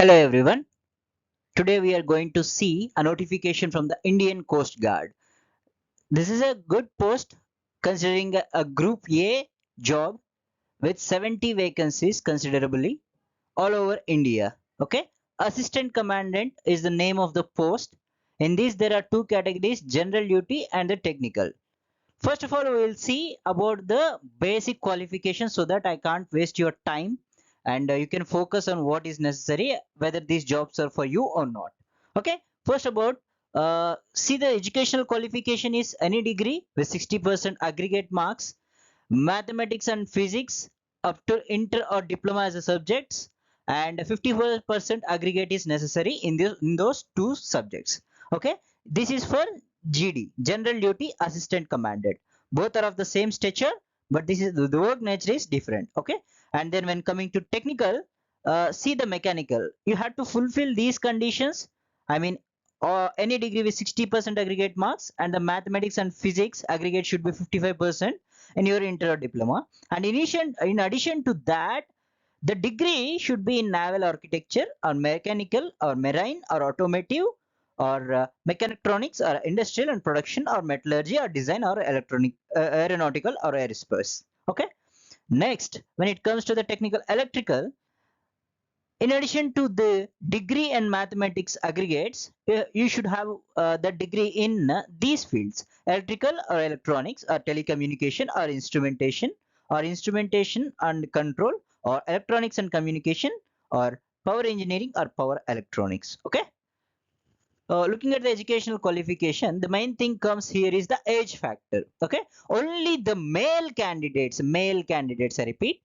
Hello everyone. Today we are going to see a notification from the Indian Coast Guard. This is a good post considering a Group A job with 70 vacancies considerably all over India. Okay. Assistant Commandant is the name of the post. In this there are two categories, general duty and the technical. First of all, we will see about the basic qualifications so that I can't waste your time and you can focus on what is necessary, whether these jobs are for you or not. Okay, first about see the educational qualification is any degree with 60% aggregate marks, mathematics and physics up to inter or diploma as a subjects, and 54% aggregate is necessary in those two subjects. Okay, this is for GD, general duty assistant commandant. Both are of the same stature, but this is the work nature is different. Okay, and then when coming to technical, see the mechanical, you have to fulfill these conditions. I mean, any degree with 60% aggregate marks, and the mathematics and physics aggregate should be 55% in your inter or diploma. And in addition to that, the degree should be in naval architecture or mechanical or marine or automotive or mechatronics or industrial and production or metallurgy or design or electronic aeronautical or aerospace. Okay. Next, when it comes to the technical electrical, in addition to the degree and mathematics aggregates, you should have the degree in these fields: electrical or electronics or telecommunication or instrumentation and control or electronics and communication or power engineering or power electronics. Okay. Looking at the educational qualification, the main thing comes here is the age factor. Okay, only the male candidates, I repeat,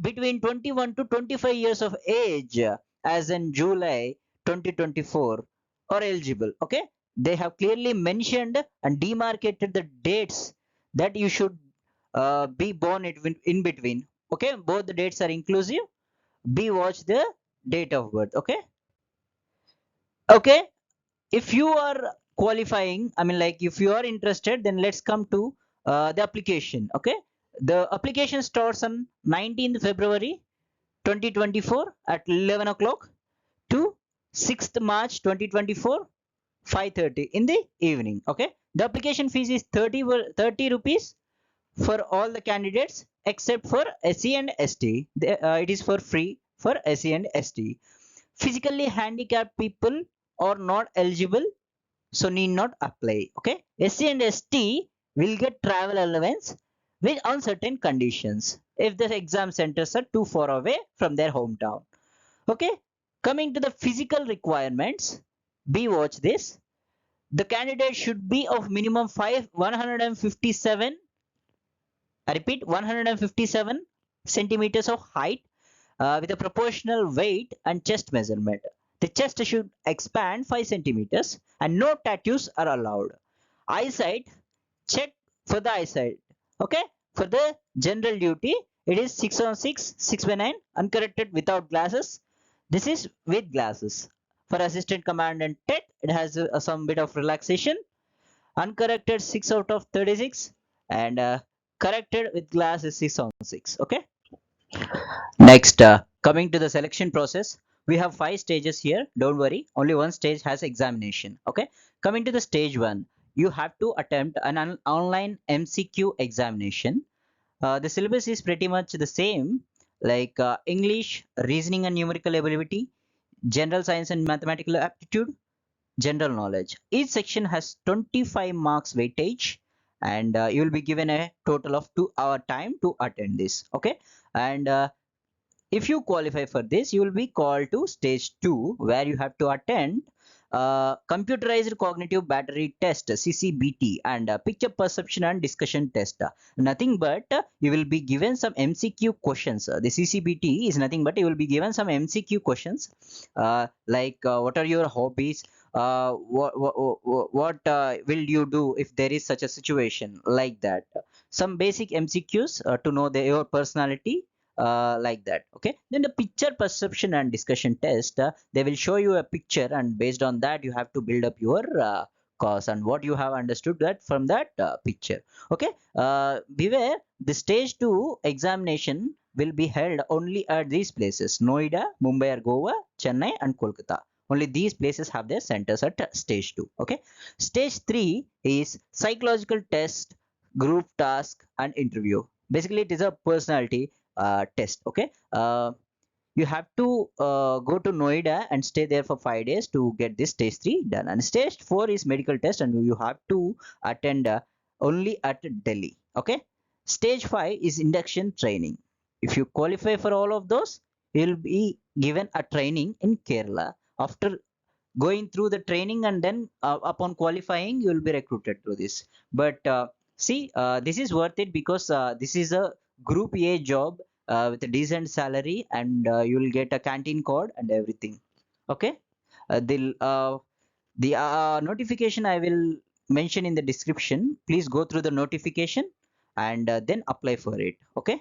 between 21 to 25 years of age, as in July 2024, are eligible. Okay, they have clearly mentioned and demarcated the dates that you should be born in between. Okay, both the dates are inclusive. Be watch the date of birth. Okay. Okay, if you are qualifying, I mean, like, if you are interested, then let's come to the application. Okay, the application starts on 19th February 2024 at 11 o'clock to 6th March 2024 5:30 in the evening. Okay, the application fees is 30 rupees for all the candidates except for SC and ST. It is for free for SC and ST. Physically handicapped people are not eligible, so need not apply. Okay, SC and ST will get travel allowance with on certain conditions if the exam centers are too far away from their hometown. Okay, coming to the physical requirements, be watch this. The candidate should be of minimum 157, I repeat, 157 centimeters of height, with a proportional weight and chest measurement. The chest should expand 5 centimeters and no tattoos are allowed. Eyesight, check for the eyesight. Okay, for the general duty, it is 6 on 6, 6 by 9, uncorrected without glasses. This is with glasses. For assistant commandant TET, it has some bit of relaxation. Uncorrected 6 out of 36, and corrected with glass is 6 on 6. Okay. Next, coming to the selection process, we have 5 stages here. Don't worry, only one stage has examination. Okay, coming to the stage 1, you have to attempt an online MCQ examination. The syllabus is pretty much the same, like English, reasoning and numerical ability, general science and mathematical aptitude, general knowledge. Each section has 25 marks weightage, and you will be given a total of 2 hour time to attend this. Okay, and if you qualify for this, you will be called to stage 2, where you have to attend computerized cognitive battery test, CCBT, and picture perception and discussion test. Nothing but you will be given some MCQ questions. The CCBT is nothing but you will be given some MCQ questions, like what are your hobbies, what will you do if there is such a situation, like that. Some basic MCQs to know your personality, like that. Okay, then the picture perception and discussion test, they will show you a picture, and based on that you have to build up your cause and what you have understood that from that picture. Okay, beware, the stage 2 examination will be held only at these places: Noida, Mumbai or Goa, Chennai and Kolkata. Only these places have their centers at stage 2. Okay. Stage 3 is psychological test, group task and interview. Basically, it is a personality test. Okay. You have to go to Noida and stay there for 5 days to get this stage 3 done. And stage 4 is medical test, and you have to attend only at Delhi. Okay. Stage 5 is induction training. If you qualify for all of those, you'll be given a training in Kerala. After going through the training and then upon qualifying, you will be recruited to this. But see, this is worth it because this is a group A job with a decent salary, and you will get a canteen card and everything. Okay. The notification I will mention in the description. Please go through the notification and then apply for it. Okay.